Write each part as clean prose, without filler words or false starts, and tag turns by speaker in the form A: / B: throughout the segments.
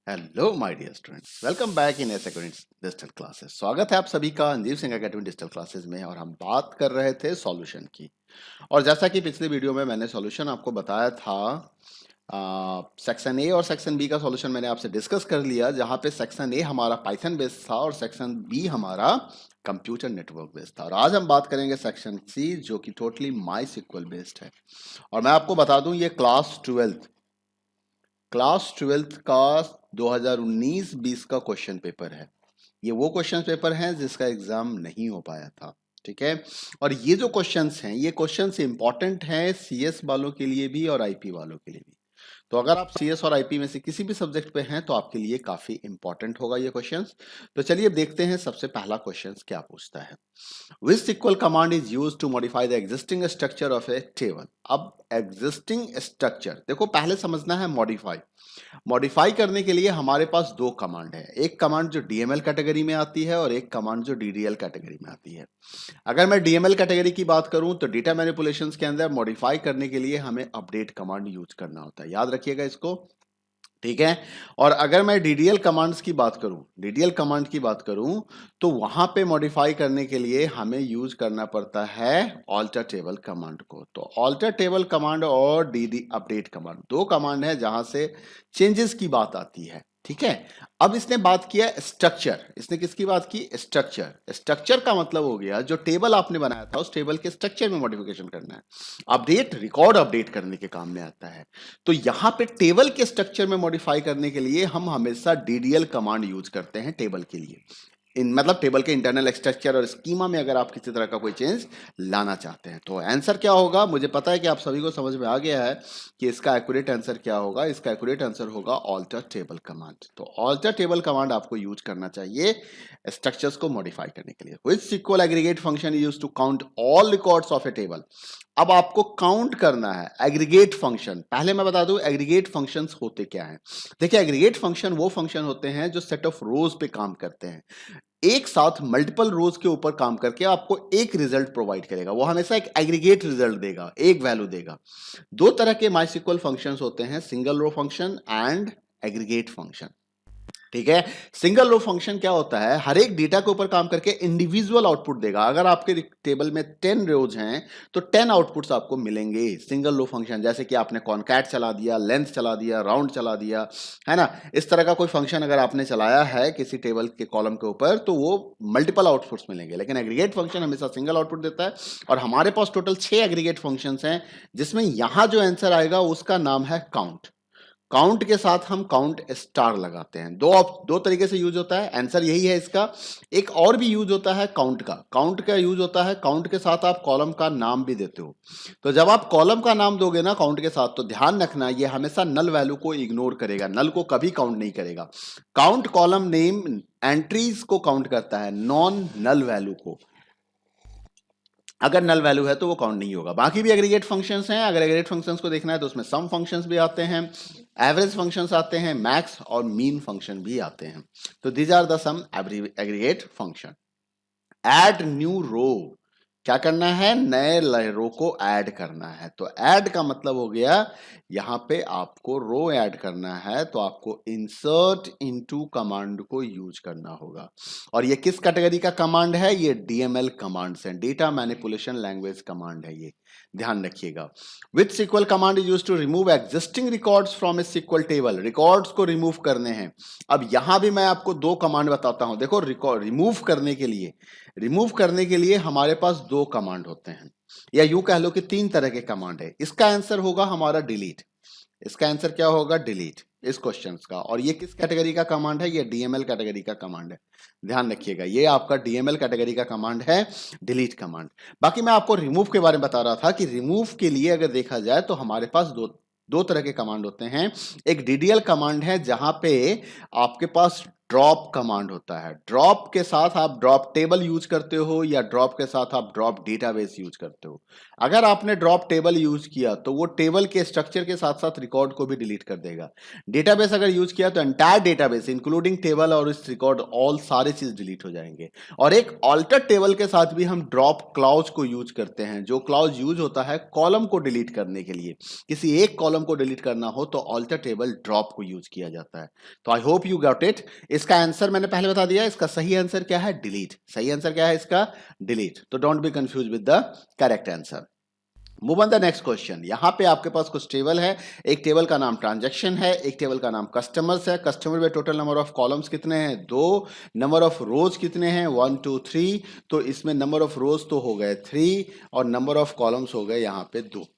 A: Hello my dear students, welcome back in S academy digital classes. स्वागत है आप सभी का Anjeev Singh academy digital classes में। और हम बात कर रहे थे सॉल्यूशन की। और जैसा कि पिछले वीडियो में मैंने सॉल्यूशन आपको बताया था, सेक्शन ए और सेक्शन बी का सॉल्यूशन मैंने आपसे डिस्कस कर लिया, जहां पे सेक्शन ए हमारा पाइथन बेस्ड था और सेक्शन बी हमारा कंप्यूटर नेटवर्क बेस्ड था। और आज हम बात करेंगे सेक्शन सी, जो कि टोटली माई सिक्वल बेस्ड है। और मैं आपको बता दूं, ये क्लास ट्वेल्थ का 2019-20 का क्वेश्चन पेपर है। ये वो क्वेश्चन पेपर है जिसका एग्जाम नहीं हो पाया था। ठीक है। और ये जो क्वेश्चंस हैं, ये क्वेश्चंस इंपॉर्टेंट हैं सीएस वालों के लिए भी और आईपी वालों के लिए भी। तो अगर आप सीएस और आईपी में से किसी भी सब्जेक्ट पे हैं तो आपके लिए काफी इंपॉर्टेंट होगा ये क्वेश्चंस। तो चलिए देखते हैं सबसे पहला क्वेश्चंस क्या पूछता है। Which SQL command is used to modify the existing structure of a table? अब एग्जिस्टिंग स्ट्रक्चर देखो, पहले समझना है मॉडिफाई करने के लिए हमारे पास दो कमांड है। एक कमांड जो डीएमएल कैटेगरी में आती है और एक कमांड जो डीडीएल कैटेगरी में आती है। अगर मैं डीएमएल कैटेगरी की बात करूं तो डेटा मैनिपुलेशंस के अंदर मॉडिफाई करने के लिए हमें अपडेट कमांड यूज करना होता है, याद रखिएगा इसको। ठीक है। और अगर मैं डीडीएल कमांड की बात करूं तो वहां पे मॉडिफाई करने के लिए हमें यूज करना पड़ता है ऑल्टर टेबल कमांड को। तो ऑल्टर टेबल कमांड और डीडी अपडेट कमांड दो कमांड है जहां से चेंजेस की बात आती है। ठीक है। अब इसने बात किया स्ट्रक्चर। इसने किसकी बात की? स्ट्रक्चर का मतलब हो गया जो टेबल आपने बनाया था उस टेबल के स्ट्रक्चर में मॉडिफिकेशन करना है। अपडेट रिकॉर्ड अपडेट करने के काम में आता है। तो यहां पे टेबल के स्ट्रक्चर में मॉडिफाई करने के लिए हम हमेशा डीडीएल कमांड यूज करते हैं टेबल के लिए। मतलब टेबल के इंटरनल स्ट्रक्चर और स्कीमा में अगर आप किसी तरह का कोई चेंज लाना चाहते हैं तो आंसर क्या होगा? मुझे पता है कि आप सभी को समझ में आ गया है कि इसका एक्यूरेट आंसर क्या होगा। इसका एक्यूरेट आंसर होगा ऑल्टर टेबल कमांड। तो ऑल्टर टेबल कमांड आपको यूज करना चाहिए स्ट्रक्चर्स को मॉडिफाई करने के लिए। Which SQL aggregate function use to count all records of a table? अब आपको काउंट करना है एग्रीगेट फंक्शन। पहले मैं बता दूं एग्रीगेट फंक्शंस होते क्या हैं। देखिए, एग्रीगेट फंक्शन वो फंक्शन होते हैं जो सेट ऑफ रोज पे काम करते हैं। एक साथ मल्टीपल रोज के ऊपर काम करके आपको एक रिजल्ट प्रोवाइड करेगा। वो हमेशा एक एग्रीगेट रिजल्ट देगा, एक वैल्यू देगा। दो तरह के माइस्क्ल फंक्शंस होते हैं, single row function and aggregate function. ठीक है। सिंगल रो फंक्शन क्या होता है? हर एक डेटा के ऊपर काम करके इंडिविजुअल आउटपुट देगा। अगर आपके टेबल में 10 रोज हैं तो 10 आउटपुट्स आपको मिलेंगे सिंगल रो फंक्शन। जैसे कि आपने कॉनकैट चला दिया, लेंथ चला दिया, राउंड चला दिया, है ना। इस तरह का कोई फंक्शन अगर आपने चलाया है किसी टेबल के कॉलम के ऊपर तो वो मल्टीपल आउटपुट्स मिलेंगे। लेकिन एग्रीगेट फंक्शन हमेशा सिंगल आउटपुट देता है। और हमारे पास टोटल 6 एग्रीगेट फंक्शंस हैं, जिसमें यहां जो आंसर आएगा उसका नाम है काउंट। काउंट के साथ हम काउंट स्टार लगाते हैं। दो तरीके से यूज होता है, आंसर यही है इसका। एक और भी यूज होता है काउंट का यूज होता है, काउंट के साथ आप कॉलम का नाम भी देते हो। तो जब आप कॉलम का नाम दोगे ना काउंट के साथ, तो ध्यान रखना ये हमेशा नल वैल्यू को इग्नोर करेगा, नल को कभी काउंट नहीं करेगा। काउंट कॉलम नेम एंट्रीज को काउंट करता है, नॉन नल वैल्यू को। अगर नल वैल्यू है तो वो काउंट नहीं होगा। बाकी भी एग्रीगेट फंक्शंस हैं। अगर एग्रीगेट फंक्शंस को देखना है तो उसमें सम फंक्शंस भी आते हैं, एवरेज फंक्शंस आते हैं, मैक्स और मीन फंक्शन भी आते हैं। तो these are the some aggregate function. Add new row, क्या करना है? नए रो को ऐड करना है। तो ऐड का मतलब हो गया यहां पे आपको रो ऐड करना है तो आपको इंसर्ट इनटू कमांड को यूज करना होगा। और ये किस कैटेगरी का कमांड है? ये डीएमएल कमांड्स हैं, डेटा मैनिपुलेशन लैंग्वेज कमांड है ये, ध्यान रखिएगा। Which sequel command is used to remove existing records from a sequel table? Records को रिमूव करने हैं। अब यहां भी मैं आपको दो कमांड बताता हूं। देखो, रिकॉर्ड रिमूव करने के लिए हमारे पास दो कमांड होते हैं, या यूं कह लो कि तीन तरह के कमांड है। इसका आंसर होगा हमारा डिलीट। इसका आंसर क्या होगा? डिलीट, इस क्वेश्चन का। और ये किस कैटेगरी का कमांड है? ये डीएमएल कैटेगरी का कमांड है, ध्यान रखिएगा। ये आपका डीएमएल कैटेगरी का कमांड है, डिलीट कमांड। बाकी मैं आपको रिमूव के बारे में बता रहा था कि रिमूव के लिए अगर देखा जाए तो हमारे पास दो तरह के कमांड होते हैं। एक डीडीएल कमांड है जहां पे आपके पास ड्रॉप कमांड होता है। ड्रॉप के साथ आप ड्रॉप टेबल यूज करते हो या ड्रॉप के साथ आप ड्रॉप डेटाबेस यूज करते हो। अगर आपने ड्रॉप टेबल यूज किया तो वो टेबल के स्ट्रक्चर के साथ साथ रिकॉर्ड को भी डिलीट कर देगा। डेटाबेस अगर यूज किया तो एंटायर डेटाबेस इंक्लूडिंग टेबल और इस रिकॉर्ड ऑल सारे चीज डिलीट हो जाएंगे। और एक ऑल्टर टेबल के साथ भी हम ड्रॉप क्लॉज को यूज करते हैं, जो क्लॉज यूज होता है कॉलम को डिलीट करने के लिए। किसी एक कॉलम को डिलीट करना हो तो ऑल्टर टेबल ड्रॉप को यूज किया जाता है। तो I hope you got it. इसका आंसर मैंने पहले बता दिया, इसका सही आंसर क्या है? डिलीट। सही आंसर क्या है इसका? डिलीट। तो don't be confuse with the correct answer. Move on the next question. यहां पे आपके पास कुछ टेबल है। एक टेबल का नाम ट्रांजैक्शन है, एक टेबल का नाम कस्टमर्स है। कस्टमर में टोटल नंबर ऑफ कॉलम्स कितने हैं? 2। नंबर ऑफ रोज कितने हैं? 1 2 3। तो इसमें नंबर ऑफ रोज तो हो गए 3 और नंबर ऑफ कॉलम्स हो गए यहां पे 2।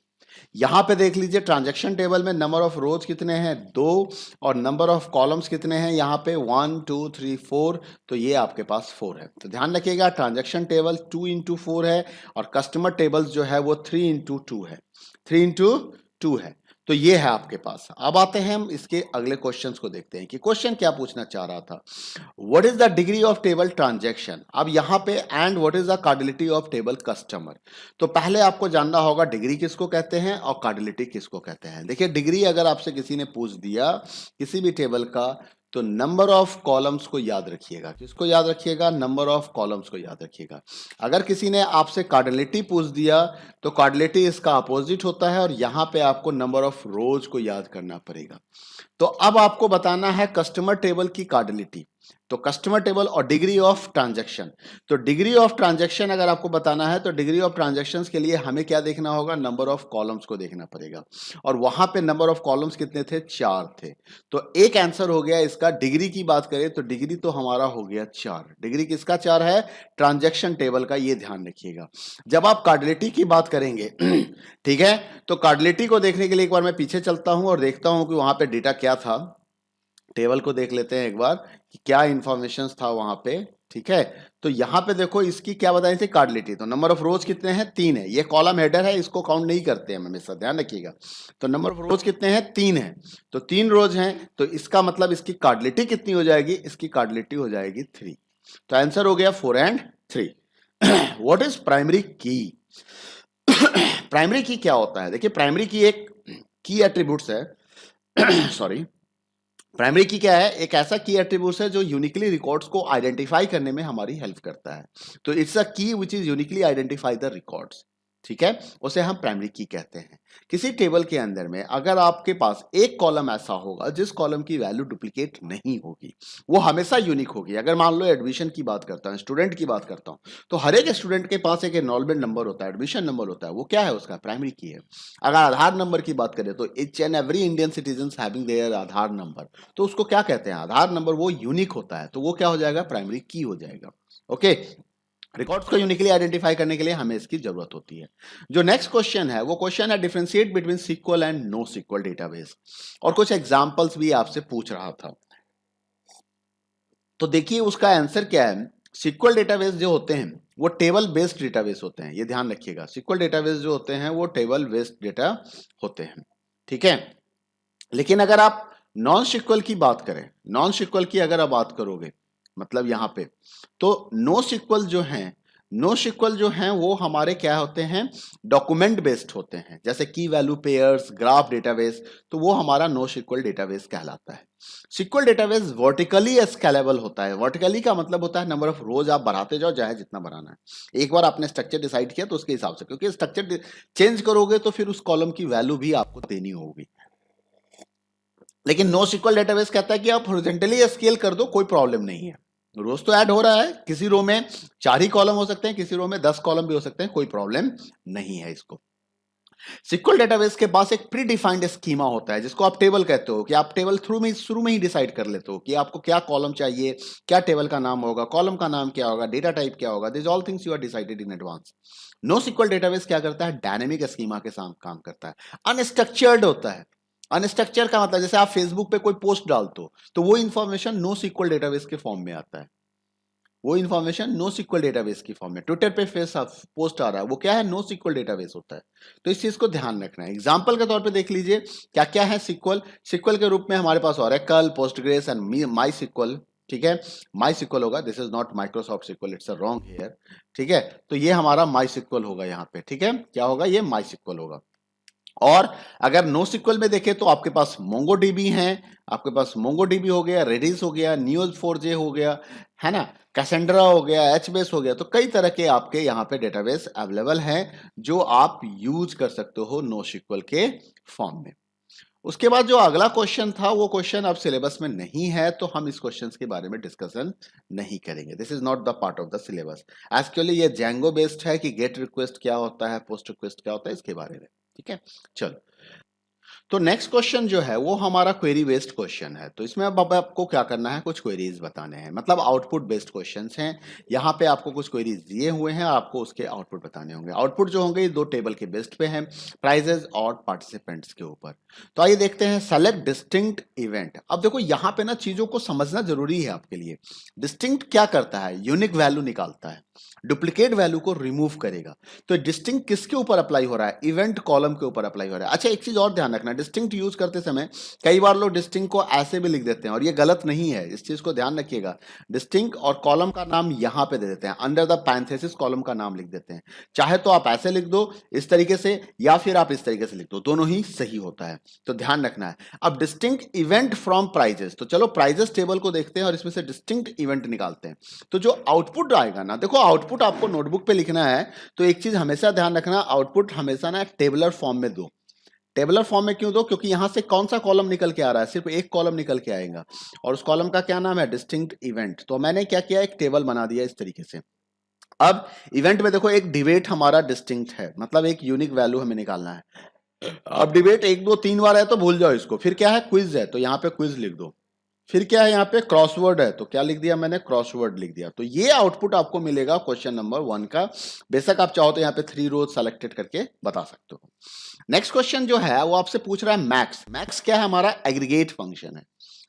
A: यहां पे देख लीजिए ट्रांजैक्शन टेबल में नंबर ऑफ रोज कितने हैं? 2 और नंबर ऑफ कॉलम्स कितने हैं यहां पे? 1 2 3 4। तो ये आपके पास 4 है। तो ध्यान रखिएगा ट्रांजैक्शन टेबल 2 इंटू 4 है और कस्टमर टेबल्स जो है वो 3 इंटू 2 है। 3 इंटू 2 है। तो ये है आपके पास। अब आते हैं हम इसके अगले क्वेश्चंस को देखते हैं कि क्वेश्चन क्या पूछना चाह रहा था। What is the degree of table transaction? अब यहां पे and what is the cardinality of table customer. तो पहले आपको जानना होगा डिग्री किसको कहते हैं और कार्डिलिटी किसको कहते हैं। देखिए डिग्री अगर आपसे किसी ने पूछ दिया किसी भी टेबल का तो नंबर ऑफ कॉलम्स को याद रखिएगा। किसको याद रखिएगा? नंबर ऑफ कॉलम्स को याद रखिएगा। अगर किसी ने आपसे कार्डिलिटी पूछ दिया तो कार्डिलिटी इसका अपोजिट होता है और यहां पे आपको नंबर ऑफ रोज को याद करना पड़ेगा। तो अब आपको बताना है कस्टमर टेबल की कार्डिलिटी। तो कस्टमर टेबल और डिग्री ऑफ ट्रांजैक्शन। तो डिग्री ऑफ ट्रांजैक्शन अगर आपको बताना है तो डिग्री ऑफ ट्रांजैक्शंस के लिए हमें क्या देखना होगा? नंबर ऑफ कॉलम्स को देखना पड़ेगा। और वहां पे नंबर ऑफ कॉलम्स कितने थे? 4 थे। तो एक आंसर हो गया इसका। डिग्री की बात करें तो डिग्री तो हमारा हो गया 4। डिग्री किसका 4 है? ट्रांजैक्शन टेबल का। ये ध्यान रखिएगा। जब आप कार्डिलिटी की बात करेंगे ठीक है, तो कार्डिलिटी को देखने के लिए एक बार मैं पीछे चलता हूं और देखता हूं कि वहां पे डेटा क्या था। टेबल को देख लेते हैं एक बार कि क्या इंफॉर्मेशन था वहां पे। ठीक है, तो यहां पे देखो इसकी क्या बताई थी? कार्डिलिटी। तो नंबर ऑफ रोज कितने हैं? 3 है। ये कॉलम हेडर है, इसको काउंट नहीं करते हैं हमेशा, ध्यान रखिएगा। तो नंबर ऑफ रोज कितने हैं? 3 है। तो 3 रोज हैं तो इसका मतलब इसकी कार्डिलिटी कितनी हो जाएगी? इसकी कार्डिलिटी हो जाएगी 3। तो आंसर हो गया 4 एंड 3। व्हाट इज प्राइमरी की? प्राइमरी की क्या होता है? देखिए प्राइमरी की एक की एट्रीब्यूट्स है सॉरी, प्राइमरी की क्या है? एक ऐसा की एट्रीब्यूट्स है जो यूनिकली रिकॉर्ड्स को आइडेंटिफाई करने में हमारी हेल्प करता है। तो इट्स अ की which is uniquely identify the records. ठीक है, उसे हम प्राइमरी की कहते हैं। किसी टेबल के अंदर में अगर आपके पास एक कॉलम ऐसा होगा जिस कॉलम की वैल्यू डुप्लीकेट नहीं होगी, वो हमेशा यूनिक होगी। अगर मान लो एडमिशन की बात करता हूं, स्टूडेंट की बात करता हूं, तो हर एक स्टूडेंट के पास एक एनरोलमेंट नंबर होता है, एडमिशन नंबर होता है। वो क्या है? उसका प्राइमरी की है। अगर आधार नंबर की बात करें तो each and every Indian citizen having their Aadhaar number, तो उसको क्या कहते हैं? आधार नंबर। वो यूनिक होता है तो वो क्या हो जाएगा? प्राइमरी की हो जाएगा। ओके, रिकॉर्ड्स को यूनिकली आइडेंटिफाई करने के लिए हमें इसकी जरूरत होती है। जो नेक्स्ट क्वेश्चन है वो क्वेश्चन है differentiate between SQL and NoSQL database, और कुछ एग्जांपल्स भी आपसे पूछ रहा था। तो देखिए उसका आंसर क्या है। सीक्वल डेटाबेस जो होते हैं वो टेबल बेस्ड डेटाबेस होते हैं। ये ध्यान रखिएगा, सीक्वल डेटाबेस जो होते हैं वो टेबल बेस्ड डेटा होते हैं। ठीक है, लेकिन अगर आप नॉन सीक्वल की बात करें, नॉन सीक्वल की अगर आप बात करोगे मतलब यहां पे, तो नो सीक्वल जो हैं, नो सीक्वल जो हैं वो हमारे क्या होते हैं? डॉक्यूमेंट बेस्ड होते हैं। जैसे की वैल्यू पेयर्स, ग्राफ डेटाबेस, तो वो हमारा नो सीक्वल डेटाबेस कहलाता है। सीक्वल डेटाबेस वर्टिकली स्केलेबल होता है। वर्टिकली का मतलब होता है नंबर ऑफ रोज आप बढ़ाते जाओ, चाहे जितना बढ़ाना है। एक बार आपने स्ट्रक्चर डिसाइड किया तो उसके हिसाब से, क्योंकि स्ट्रक्चर चेंज करोगे तो फिर उस कॉलम की वैल्यू भी आपको देनी होगी। लेकिन नो सीक्वल डेटाबेस कहता है कि आप हॉरिजॉन्टली स्केल कर दो, कोई प्रॉब्लम नहीं है। रोज तो ऐड हो रहा है, किसी रो में 4 ही कॉलम हो सकते हैं, किसी रो में 10 कॉलम भी हो सकते हैं, कोई प्रॉब्लम नहीं है इसको। सीक्वल डेटाबेस के पास एक प्री डिफाइंड स्कीमा होता है जिसको आप टेबल कहते हो, कि आप टेबल शुरू में ही डिसाइड कर लेते हो कि आपको क्या कॉलम चाहिए, क्या टेबल का नाम होगा, कॉलम का नाम क्या होगा, डेटा टाइप क्या होगा। This all things you are decided in advance. NoSQL database क्या करता है? डायनेमिक स्कीमा के साथ काम करता है, अनस्ट्रक्चर्ड होता है। अनस्ट्रक्चर का मतलब जैसे आप फेसबुक पे कोई पोस्ट डालते हो तो वो इंफॉर्मेशन नो सीक्वल डेटाबेस के फॉर्म में आता है। वो इंफॉर्मेशन नो सीक्वल डेटाबेस की फॉर्म में, ट्विटर पे पोस्ट आ रहा है, वो क्या है? नो सीक्वल डेटाबेस होता है। तो इस चीज को ध्यान रखना है। एग्जांपल के तौर पे देख लीजिए क्या क्या है सीक्वल। सीक्वल के रूप में हमारे पास Oracle, Postgres and my sequel ठीक है, माई सिक्वल होगा, this is not Microsoft sequel, it's a wrong here, ठीक है। तो ये हमारा माई सिक्वल होगा यहाँ पे, ठीक है, क्या होगा, ये माई सिक्वल होगा। और अगर नो सिक्वल में देखें तो आपके पास मोंगोडीबी है, आपके पास मोंगोडीबी हो गया, रेडिस हो गया, न्यूज4j हो गया, है ना, कैसेंड्रा हो गया, एचबेस हो गया। तो कई तरह के आपके यहाँ पे डेटाबेस अवेलेबल हैं जो आप यूज कर सकते हो नो सिक्वल के फॉर्म में। उसके बाद जो अगला क्वेश्चन था वो क्वेश्चन अब सिलेबस में नहीं है, तो हम इस क्वेश्चन के बारे में डिस्कशन नहीं करेंगे। This is not the part of the syllabus. Actually ये जैंगो बेस्ड है कि गेट रिक्वेस्ट क्या होता है, पोस्ट रिक्वेस्ट क्या होता है, इसके बारे में, ठीक है। चलो, तो नेक्स्ट क्वेश्चन जो है वो हमारा क्वेरी बेस्ड क्वेश्चन है। तो इसमें अब आपको क्या करना है, कुछ क्वेरीज बताने हैं, मतलब आउटपुट बेस्ड क्वेश्चंस हैं। यहाँ पे आपको कुछ क्वेरीज दिए हुए हैं, आपको उसके आउटपुट बताने होंगे। आउटपुट जो होंगे दो टेबल के बेस्ड पे हैं, प्राइजेस और पार्टिसिपेंट्स के ऊपर। तो आइए देखते हैं, सेलेक्ट डिस्टिंक्ट इवेंट। अब देखो यहाँ पे ना चीजों को समझना जरूरी है आपके लिए। डिस्टिंक्ट क्या करता है, यूनिक वैल्यू निकालता है, डुप्लीकेट वैल्यू को रिमूव करेगा। तो डिस्टिंक्ट किसके ऊपर अप्लाई हो रहा है, इवेंट कॉलम के ऊपर अप्लाई हो रहा है। अच्छा, एक चीज और ध्यान रखना, डिस्टिंक्ट यूज करते समय कई बार लोग डिस्टिंक्ट को ऐसे भी लिख देते हैं और ये गलत नहीं है, इस चीज को ध्यान रखिएगा। डिस्टिंक्ट और कॉलम का नाम यहां पे दे देते हैं, अंडर द पैरेंथेसिस कॉलम का नाम लिख देते हैं। चाहे तो आप ऐसे लिख दो इस तरीके से, या फिर आप इस तरीके से लिख दो, दोनों ही सही होता है, तो ध्यान रखना है। अब डिस्टिंक्ट इवेंट फ्रॉम प्राइजेस, तो चलो प्राइजेस टेबल को देखते हैं और इसमें से डिस्टिंक्ट इवेंट निकालते हैं। तो जो आउटपुट आएगा ना, देखो आउटपुट आपको नोटबुक पे लिखना है, तो एक चीज हमेशा ध्यान रखना, आउटपुट हमेशा ना टेबुलर फॉर्म में दो। टेबुलर फॉर्म में क्यों दो, क्योंकि यहां से कौन सा कॉलम निकल के आ रहा है, सिर्फ एक कॉलम निकल के आएगा, और उस कॉलम का क्या नाम है, डिस्टिंक्ट इवेंट। तो मैंने क्या किया, एक टेबल बना दिया इस तरीके से। अब इवेंट में देखो एक डिबेट हमारा डिस्टिंक्ट है, मतलब एक यूनिक वैल्यू हमें निकालना है। अब डिबेट 1 2 3 बार है तो भूल जाओ इसको। फिर क्या है, क्विज है, तो यहाँ पे क्विज लिख दो। फिर क्या है, यहाँ पे क्रॉसवर्ड है, तो क्या लिख दिया मैंने, क्रॉसवर्ड लिख दिया। तो ये आउटपुट आपको मिलेगा क्वेश्चन नंबर 1 का। बेशक आप चाहो तो यहाँ पे 3 रोज सेलेक्टेड करके बता सकते हो। नेक्स्ट क्वेश्चन जो है वो आपसे पूछ रहा है मैक्स। मैक्स क्या है, हमारा एग्रीगेट फंक्शन है।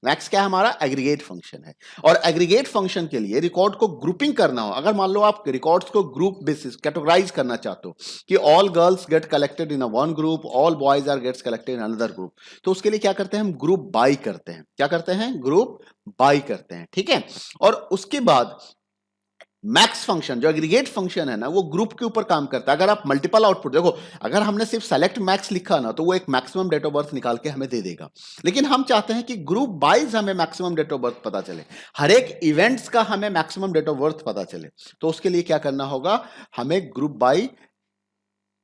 A: मैक्स क्या है, हमारा एग्रीगेट फंक्शन है। और एग्रीगेट फंक्शन के लिए रिकॉर्ड को ग्रुपिंग करना हो, अगर मान लो आप रिकॉर्ड्स को ग्रुप बेसिस कैटेगराइज करना चाहते हो कि all girls get collected in a one group, all boys are gets collected in another group, तो उसके लिए क्या करते हैं, हम ग्रुप बाई करते हैं। क्या करते हैं, ग्रुप बाई करते हैं, ठीक है। और उसके बाद मैक्स फंक्शन जो एग्रीगेट फंक्शन है ना, वो ग्रुप के ऊपर काम करता है। अगर आप मल्टीपल आउटपुट देखो, अगर हमने सिर्फ सेलेक्ट मैक्स लिखा ना, तो वो एक मैक्सिमम डेट ऑफ बर्थ निकाल के हमें दे देगा। लेकिन हम चाहते हैं कि ग्रुप वाइज हमें मैक्सिमम डेट ऑफ बर्थ पता चले, हर एक इवेंट्स का हमें मैक्सिमम डेट ऑफ बर्थ पता चले। तो उसके लिए क्या करना होगा, हमें ग्रुप बाई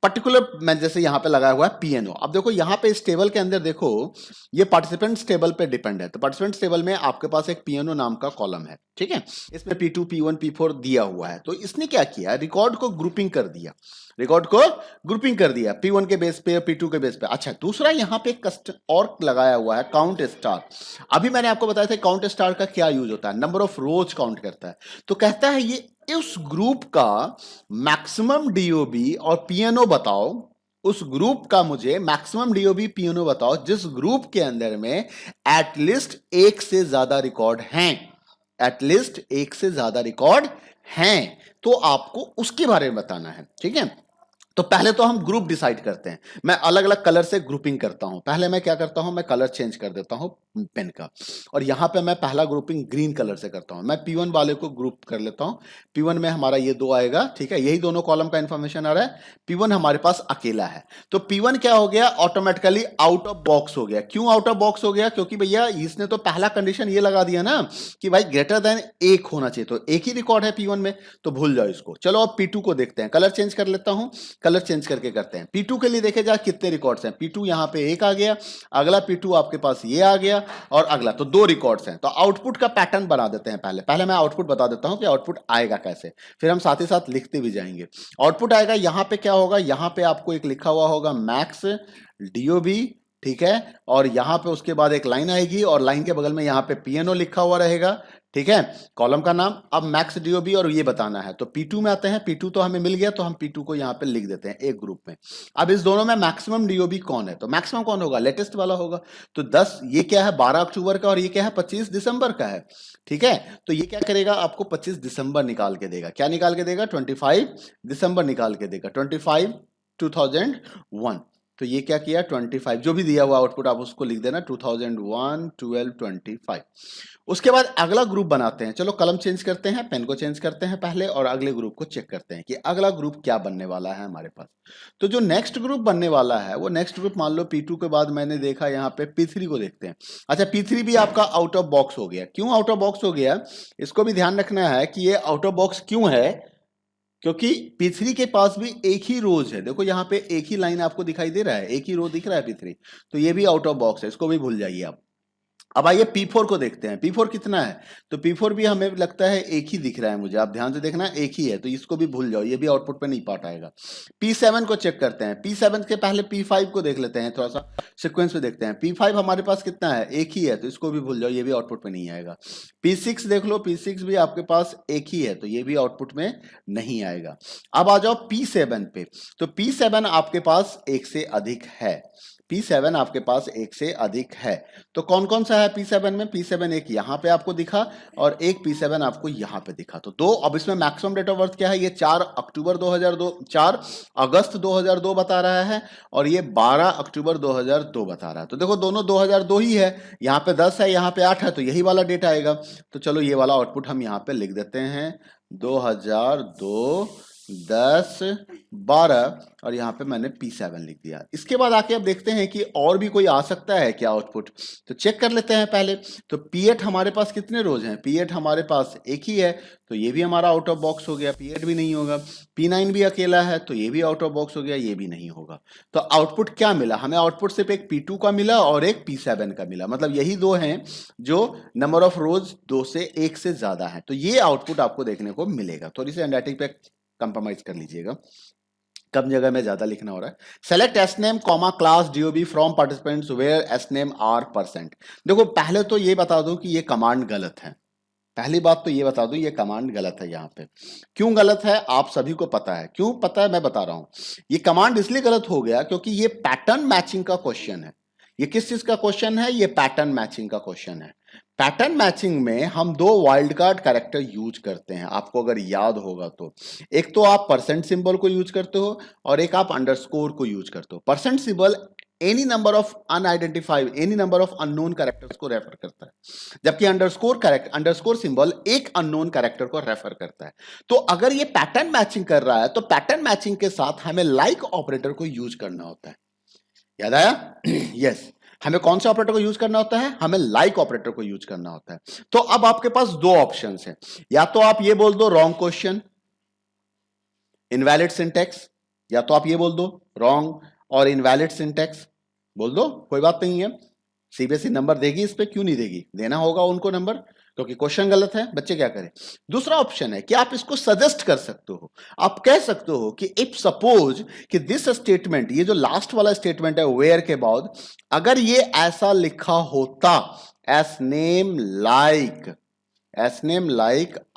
A: पर्टिकुलर, मैं जैसे यहां पे लगाया हुआ है पीएनओ। अब देखो यहां पे इस टेबल के अंदर देखो, ये पार्टिसिपेंट्स टेबल पे डिपेंड है। तो पार्टिसिपेंट्स टेबल में आपके पास एक पीएनओ नाम का कॉलम है, ठीक है। इसमें P2 P1 P4 दिया हुआ है। तो इसने क्या किया, रिकॉर्ड को ग्रुपिंग कर दिया, रिकॉर्ड को ग्रुपिंग कर दिया P1 के बेस पे, P2 के बेस पे। अच्छा, दूसरा यहां पे कस्ट और लगाया हुआ है काउंट स्टार। अभी मैंने आपको बताया था काउंट स्टार का क्या यूज होता है, नंबर ऑफ रोज काउंट करता है। तो कहता है ये उस ग्रुप का मैक्सिमम डीओबी और पीएनओ बताओ, उस ग्रुप का मुझे मैक्सिमम डीओबी पीएनओ बताओ जिस ग्रुप के अंदर में एटलीस्ट एक से ज्यादा रिकॉर्ड हैं, एटलीस्ट एक से ज्यादा रिकॉर्ड हैं। तो आपको उसके बारे में बताना है, ठीक है। तो पहले तो हम ग्रुप डिसाइड करते हैं। मैं अलग अलग कलर से ग्रुपिंग करता हूं। पहले मैं क्या करता हूं, मैं कलर चेंज कर देता हूं पेन का, और यहां पे मैं पहला ग्रुपिंग ग्रीन कलर से करता हूं। मैं P1 वाले को ग्रुप कर लेता हूं। P1 में हमारा ये 2 आएगा, ठीक है, यही दोनों कॉलम का इंफॉर्मेशन आ रहा है। P1 हमारे पास अकेला है, तो P1 क्या हो गया, ऑटोमेटिकली आउट ऑफ बॉक्स हो गया। क्यों आउट ऑफ बॉक्स हो गया, क्योंकि भैया इसने तो पहला कंडीशन ये लगा दिया ना कि भाई ग्रेटर देन 1 होना चाहिए, तो एक ही रिकॉर्ड है P1 में, तो भूल जाओ इसको। चलो अब P2 को देखते हैं, कलर चेंज कर लेता हूं, कलर चेंज करके करते हैं। P2 के लिए देखे जाए कितने रिकॉर्ड्स हैं, P2 यहां पे 1 आ गया, अगला P2 आपके पास ये आ गया, और अगला, तो 2 रिकॉर्ड्स हैं। तो आउटपुट का पैटर्न बना देते हैं। पहले मैं आउटपुट बता देता हूं कि आउटपुट आएगा कैसे, फिर हम साथ ही साथ लिखते भी जाएंगे। आउटपुट आएगा, यहां पे क्या होगा, यहां पे आपको एक लिखा हुआ होगा मैक्स डीओबी, ठीक है, और यहां पे उसके बाद एक लाइन आएगी, और लाइन के बगल में यहां पे पीएनओ लिखा हुआ रहेगा, ठीक है, कॉलम का नाम। अब मैक्स डीओबी और ये बताना है, तो P2 में आते हैं। P2 तो हमें मिल गया, तो हम P2 को यहाँ पे लिख देते हैं एक ग्रुप में। अब इस दोनों में मैक्सिमम डीओबी कौन है, तो मैक्सिमम कौन होगा, लेटेस्ट वाला होगा। तो 10, ये क्या है 12 अक्टूबर का, और ये क्या है 25 दिसंबर का है, ठीक है। तो ये क्या करेगा, आपको 25 दिसंबर निकाल के देगा। क्या निकाल के देगा, 25 दिसंबर निकाल के देगा, 25 2001। तो ये क्या किया 25, जो भी दिया हुआ आउटपुट आप उसको लिख देना 2001 12 25। उसके बाद अगला ग्रुप बनाते हैं। चलो कलम चेंज करते हैं, पेन को चेंज करते हैं पहले और अगले ग्रुप को चेक करते हैं कि अगला ग्रुप क्या बनने वाला है हमारे पास। तो जो नेक्स्ट ग्रुप बनने वाला है वो नेक्स्ट ग्रुप मान लो P2 के बाद मैंने देखा यहाँ पे P3 को देखते हैं। अच्छा P3 भी आपका आउट ऑफ बॉक्स हो गया। क्यों आउट ऑफ बॉक्स हो गया, इसको भी ध्यान रखना है कि ये आउट ऑफ बॉक्स क्यों है, क्योंकि P3 के पास भी एक ही रोज है। देखो यहाँ पे एक ही लाइन आपको दिखाई दे रहा है, एक ही रो दिख रहा है P3, तो ये भी आउट ऑफ बॉक्स है, इसको भी भूल जाइए आप। अब आइए P4 को देखते हैं। P4 कितना है, तो P4 भी हमें लगता है एक ही दिख रहा है मुझे, आप ध्यान से देखना एक ही है, तो इसको भी भूल जाओ, ये भी आउटपुट पे नहीं पार्ट आएगा। P7 को चेक करते हैं। P7 के पहले P5 को देख लेते हैं, थोड़ा सा सीक्वेंस में देखते हैं। P5 हमारे पास कितना है, एक ही है, तो इसको भी भूल जाओ, ये भी आउटपुट पे नहीं आएगा। P6 देख लो, P6 भी आपके पास एक ही है, तो ये भी आउटपुट में नहीं आएगा। अब आ जाओ P7 पे, तो P7 आपके पास एक से अधिक है। P7 आपके पास एक से अधिक है, तो कौन कौन सा है P7 में, P7 एक यहाँ पे आपको दिखा और एक P7 आपको यहाँ पे दिखा, तो दो। अब इसमें मैक्सिमम डेट ऑफ बर्थ क्या है, ये 4 अक्टूबर 2002, 4 अगस्त 2002 बता रहा है और ये 12 अक्टूबर 2002 बता रहा है। तो देखो दोनों 2002 ही है, यहाँ पे 10 है, यहाँ पे 8 है, तो यही वाला डेट आएगा। तो चलो ये वाला आउटपुट हम यहाँ पे लिख देते हैं 2002 10 12 और यहाँ पे मैंने P7 लिख दिया। इसके बाद आके अब देखते हैं कि और भी कोई आ सकता है क्या आउटपुट, तो चेक कर लेते हैं पहले। तो P8 हमारे पास कितने रोज हैं, P8 हमारे पास एक ही है, तो ये भी हमारा आउट ऑफ बॉक्स हो गया, P8 भी नहीं होगा। P9 भी अकेला है, तो ये भी आउट ऑफ बॉक्स हो गया, ये भी नहीं होगा। तो आउटपुट क्या मिला हमें, आउटपुट सिर्फ एक P2 का मिला और एक P7 का मिला, मतलब यही दो हैं जो नंबर ऑफ रोज 2 से 1 से ज्यादा है, तो ये आउटपुट आपको देखने को मिलेगा। थोड़ी सी हैंडराइटिंग पे कंप्रोमाइज कर लीजिएगा, कम जगह में ज्यादा लिखना हो रहा है। Select S name comma class DOB from participants where S name are %। देखो पहले तो ये बता दूं कि ये कमांड गलत है, पहली बात तो ये बता दूं ये कमांड गलत है। यहाँ पे क्यों गलत है आप सभी को पता है, क्यों पता है मैं बता रहा हूं। ये कमांड इसलिए गलत हो गया क्योंकि ये पैटर्न मैचिंग का क्वेश्चन है। ये किस चीज का क्वेश्चन है, ये पैटर्न मैचिंग का क्वेश्चन है। पैटर्न मैचिंग में हम दो वाइल्ड कार्ड कैरेक्टर यूज करते हैं, आपको अगर याद होगा तो। एक तो आप % सिंबल को यूज करते हो और एक आप अंडरस्कोर को यूज करते हो। % Symbol any number of unidentified, any number of unknown characters को रेफर करता है, जबकि अंडरस्कोर सिंबल एक अननोन कैरेक्टर को रेफर करता है। तो अगर ये पैटर्न मैचिंग कर रहा है तो पैटर्न मैचिंग के साथ हमें लाइक ऑपरेटर को यूज करना होता है। याद आया? यस हमें कौन से ऑपरेटर को यूज करना होता है, हमें लाइक ऑपरेटर को यूज करना होता है। तो अब आपके पास दो ऑप्शंस हैं, या तो आप ये बोल दो रॉन्ग क्वेश्चन इनवैलिड सिंटैक्स, या तो आप ये बोल दो रॉन्ग और इनवैलिड सिंटैक्स बोल दो, कोई बात नहीं है। सीबीएसई नंबर देगी इस पे, क्यों नहीं देगी, देना होगा उनको नंबर, क्योंकि क्वेश्चन गलत है, बच्चे क्या करें। दूसरा ऑप्शन है कि आप इसको सजेस्ट कर सकते हो, आप कह सकते हो कि इफ सपोज कि दिस स्टेटमेंट, ये जो लास्ट वाला स्टेटमेंट है वेयर के बाद, अगर ये ऐसा लिखा होता एस नेम लाइक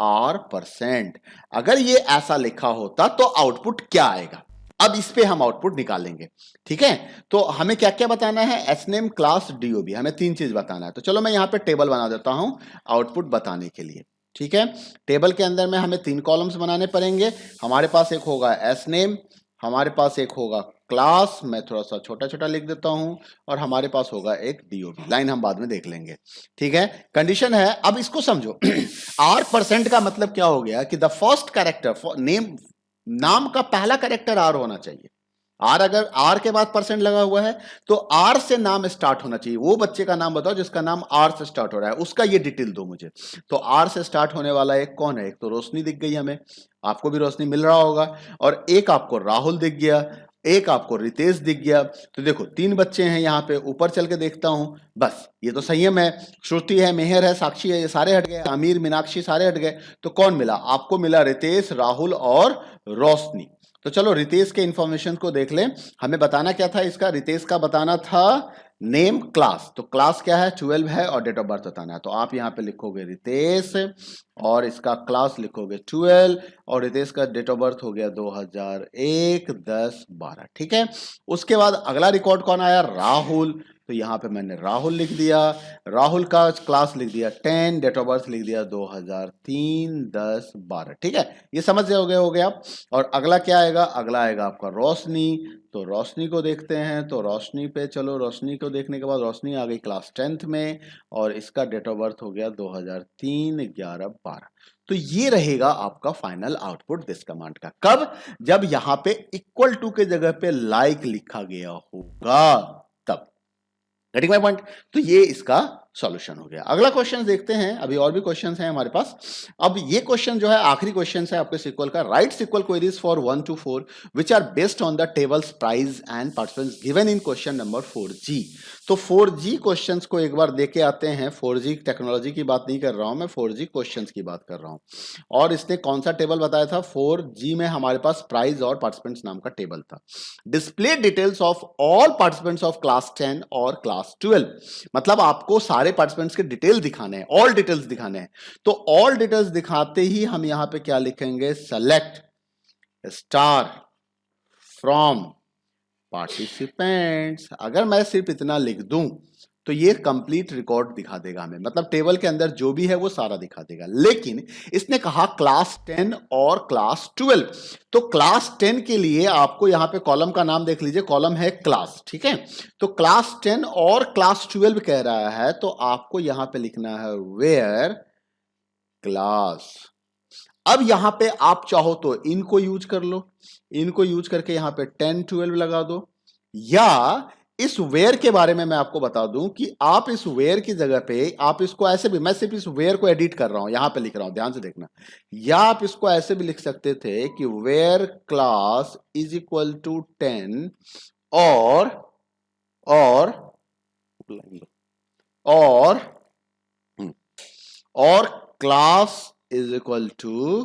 A: R%, अगर ये ऐसा लिखा होता तो आउटपुट क्या आएगा। अब इस पे हम आउटपुट निकालेंगे, ठीक है। तो हमें क्या क्या बताना है, एस नेम क्लास डीओबी, हमें 3 चीज बताना है। तो चलो मैं यहाँ पे टेबल बना देता हूं आउटपुट बताने के लिए, ठीक है। टेबल के अंदर में हमें 3 कॉलम्स बनाने पड़ेंगे। हमारे पास एक होगा एस नेम, हमारे पास एक होगा क्लास, मैं थोड़ा सा छोटा छोटा लिख देता हूं, और हमारे पास होगा एक डीओबी। लाइन हम बाद में देख लेंगे, ठीक है। कंडीशन है, अब इसको समझो। R% का मतलब क्या हो गया कि द फर्स्ट कैरेक्टर नेम, नाम का पहला कैरेक्टर R होना चाहिए। R अगर R के बाद % लगा हुआ है तो R से नाम स्टार्ट होना चाहिए। वो बच्चे का नाम बताओ जिसका नाम R से स्टार्ट हो रहा है, उसका ये डिटेल दो मुझे। तो R से स्टार्ट होने वाला एक कौन है, एक तो रोशनी दिख गई हमें, आपको भी रोशनी मिल रहा होगा, और एक आपको राहुल दिख गया, एक आपको रितेश दिख गया। तो देखो 3 बच्चे हैं यहाँ पे, ऊपर चल के देखता हूं, बस ये तो संयम है, श्रुति है, मेहर है, साक्षी है, ये सारे हट गए, आमिर, मीनाक्षी सारे हट गए। तो कौन मिला आपको, मिला रितेश, राहुल और रोशनी। तो चलो रितेश के इंफॉर्मेशन को देख लें। हमें बताना क्या था इसका, रितेश का बताना था नेम क्लास, तो क्लास क्या है 12 है, और डेट ऑफ बर्थ बताना है। तो आप यहाँ पे लिखोगे रितेश और इसका क्लास लिखोगे 12, और रितेश का डेट ऑफ बर्थ हो गया 2001 10 12, ठीक है। उसके बाद अगला रिकॉर्ड कौन आया, राहुल, तो यहाँ पे मैंने राहुल लिख दिया, राहुल का क्लास लिख दिया 10, डेट ऑफ बर्थ लिख दिया 2003 10 12, ठीक है। ये समझ गए हो गया आप। और अगला क्या आएगा, अगला आएगा आपका रोशनी, तो रोशनी को देखते हैं, तो रोशनी पे चलो, रोशनी को देखने के बाद रोशनी आ गई क्लास 10th में और इसका डेट ऑफ बर्थ हो गया 2003 11 12। तो ये रहेगा आपका फाइनल आउटपुट दिस कमांड का। कब? जब यहां पे इक्वल टू के जगह पे लाइक लिखा गया होगा तब। Getting my point? तो ये इसका सॉल्यूशन हो गया। अगला क्वेश्चन देखते हैं, अभी और भी क्वेश्चंस हैं हमारे पास। अब ये क्वेश्चन जो है आखिरी क्वेश्चन है आपके सीक्वल का। Write SQL queries for 1 to 4 which are based on the tables price and participants given in question number 4G। तो 4G क्वेश्चंस को एक बार देके आते हैं। 4G टेक्नोलॉजी की बात नहीं कर रहा हूं मैं, 4G क्वेश्चंस की बात कर रहा हूं। और इसने कौन सा टेबल बताया था? 4G में हमारे पास प्राइज और पार्टिसिपेंट्स नाम का टेबल था। Display details of all participants of class 10 और क्लास 12, मतलब आपको सारे पार्टिसिपेंट्स के डिटेल दिखाने हैं, ऑल डिटेल्स दिखाने हैं। तो ऑल डिटेल्स दिखाते ही हम यहां पे क्या लिखेंगे? Select star from participants. अगर मैं सिर्फ इतना लिख दूं तो ये कंप्लीट रिकॉर्ड दिखा देगा हमें, मतलब टेबल के अंदर जो भी है वो सारा दिखा देगा। लेकिन इसने कहा क्लास 10 और क्लास 12, तो क्लास 10 के लिए आपको यहां पे कॉलम का नाम देख लीजिए, कॉलम है क्लास, ठीक है। तो क्लास 10 और क्लास 12 कह रहा है, तो आपको यहां पे लिखना है वेयर क्लास। अब यहां पे आप चाहो तो इनको यूज कर लो, इनको यूज करके यहां पे 10 12 लगा दो, या इस वेयर के बारे में मैं आपको बता दूं कि आप इस वेयर की जगह पे आप इसको ऐसे भी, मैं सिर्फ इस वेयर को एडिट कर रहा हूं, यहां पे लिख रहा हूं, ध्यान से देखना। या आप इसको ऐसे भी लिख सकते थे कि where class is equal to 10 और और और और क्लास इज इक्वल टू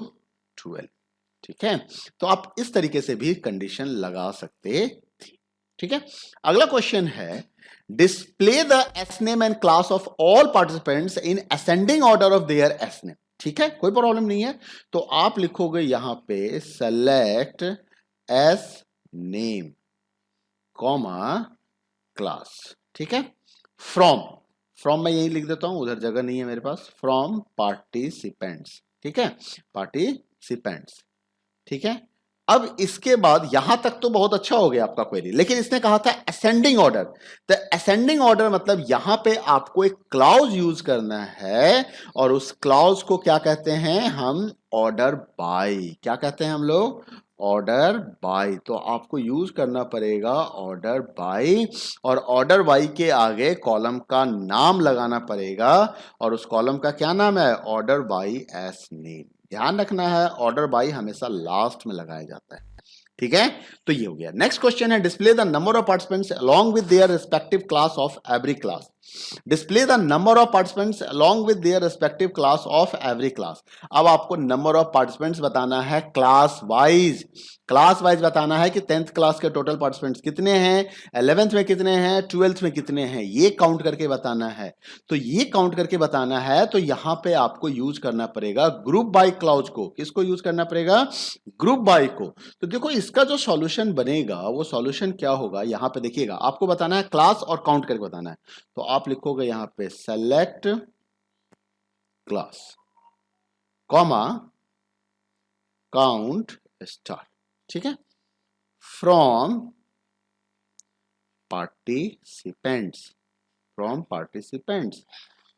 A: 12, ठीक है। तो आप इस तरीके से भी कंडीशन लगा सकते थे, ठीक है। अगला क्वेश्चन है display the S name and class of all participants in ascending order of their S name, ठीक है, कोई प्रॉब्लम नहीं है। तो आप लिखोगे यहां पे select S name comma class, ठीक है। फ्रॉम, फ्रॉम मैं यही लिख देता हूं, उधर जगह नहीं है मेरे पास। फ्रॉम पार्टिसिपेंट्स, ठीक है, पार्टिसिपेंट्स, ठीक है। अब इसके बाद यहां तक तो बहुत अच्छा हो गया आपका क्वेरी, लेकिन इसने कहा था असेंडिंग ऑर्डर। तो असेंडिंग ऑर्डर मतलब यहां पे आपको एक क्लाउज यूज करना है, और उस क्लाउज को क्या कहते हैं हम? Order by. क्या कहते हैं हम लोग? Order by. तो आपको यूज करना पड़ेगा ऑर्डर बाय, और ऑर्डर बाय के आगे कॉलम का नाम लगाना पड़ेगा, और उस कॉलम का क्या नाम है? Order by S name. ध्यान रखना है ऑर्डर बाय हमेशा लास्ट में लगाया जाता है, ठीक है। तो ये हो गया। नेक्स्ट क्वेश्चन है display the number of participants along with their respective class of every class. Display the number of participants along with their respective class of every class. अब आपको नंबर ऑफ पार्टिसिपेंट्स बताना है class wise, class wise बताना है कि 10th class के total participants कितने हैं, 11th में कितने हैं, 12th में कितने हैं, ये काउंट करके बताना है। तो ये काउंट करके बताना है, तो यहां पे आपको यूज करना पड़ेगा ग्रुप बाय क्लाउज को। किसको यूज करना पड़ेगा? ग्रुप बाय को। तो देखो इसका जो सॉल्यूशन बनेगा वो सॉल्यूशन क्या होगा, यहां पे देखिएगा, आपको बताना है क्लास और काउंट करके बताना है। तो आप लिखोगे यहां पे select class comma count star, ठीक है, फ्रॉम पार्टिसिपेंट्स, फ्रॉम पार्टिसिपेंट्स,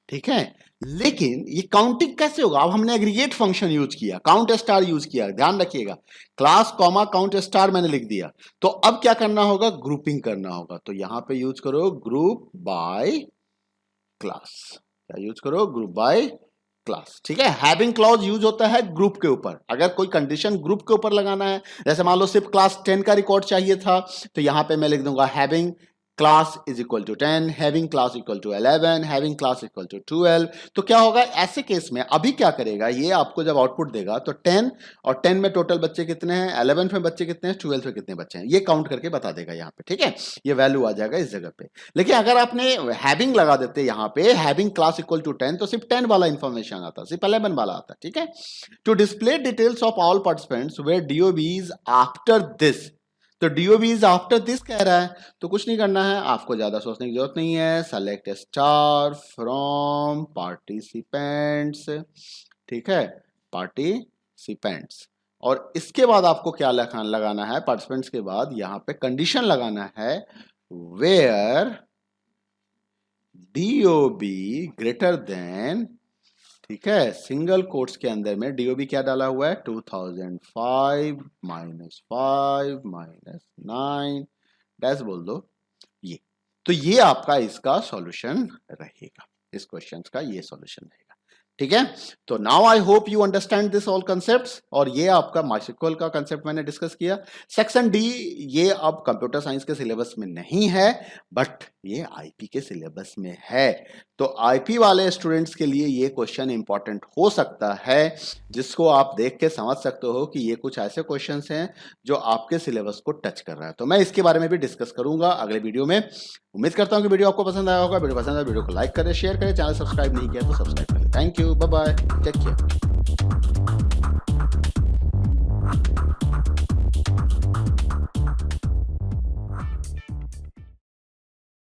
A: ठीक है। लेकिन ये काउंटिंग कैसे होगा? अब हमने एग्रीगेट फंक्शन यूज किया, काउंट स्टार यूज किया, ध्यान रखिएगा, क्लास कॉमा काउंट स्टार मैंने लिख दिया। तो अब क्या करना होगा? ग्रुपिंग करना होगा। तो यहां पे यूज करो ग्रुप बाय क्लास। क्या यूज करो? ग्रुप बाय क्लास, ठीक है। हैविंग क्लॉज यूज होता है ग्रुप के ऊपर, अगर कोई कंडीशन ग्रुप के ऊपर लगाना है, जैसे मान लो सिर्फ क्लास 10 का रिकॉर्ड चाहिए था, तो यहां पे मैं लिख दूंगा having class is equal to 10, having class equal to 11, having class equal to 12। तो क्या होगा ऐसे केस में? अभी क्या करेगा ये, आपको जब आउटपुट देगा तो 10 और 10 में टोटल बच्चे कितने हैं, 11 में बच्चे कितने हैं, 12 में कितने बच्चे हैं, ये काउंट करके बता देगा यहाँ पे, ठीक है। ये वैल्यू आ जाएगा इस जगह पे। लेकिन अगर आपने हैविंग लगा देते यहाँ पे हैविंग क्लास इक्वल टू 10, तो सिर्फ 10 वाला इंफॉर्मेशन आता, सिर्फ 11 वाला आता, ठीक है। To display details of all participants where DOBs after this, तो डीओबीज आफ्टर दिस कह रहा है, तो कुछ नहीं करना है, आपको ज्यादा सोचने की जरूरत नहीं है। सेलेक्ट स्टार फ्रॉम पार्टिसिपेंट्स, ठीक है, पार्टिसिपेंट्स, और इसके बाद आपको क्या लगाना है, पार्टिसिपेंट्स के बाद यहां पे कंडीशन लगाना है, वेयर DOB ग्रेटर देन, ठीक है, सिंगल कोट्स के अंदर में DOB क्या डाला हुआ है, 2005 -5 -9 डैश बोल दो ये। तो ये आपका इसका सॉल्यूशन रहेगा, इस क्वेश्चन का ये सॉल्यूशन रहेगा। ठीक है, तो now I hope you understand this all concepts. और ये आपका MySQL का कंसेप्ट मैंने डिस्कस किया। सेक्शन डी ये अब कंप्यूटर साइंस के सिलेबस में नहीं है, बट ये आईपी के सिलेबस में है। तो आईपी वाले स्टूडेंट्स के लिए ये क्वेश्चन इंपॉर्टेंट हो सकता है, जिसको आप देख के समझ सकते हो कि ये कुछ ऐसे क्वेश्चंस हैं जो आपके सिलेबस को टच कर रहा है। तो मैं इसके बारे में भी डिस्कस करूंगा अगले वीडियो में। उम्मीद करता हूं कि वीडियो आपको पसंद आया होगा। वीडियो पसंद आया वीडियो को लाइक करें, शेयर करें, चैनल सब्सक्राइब नहीं किया तो सब्सक्राइब करें। Thank you, bye bye, take care.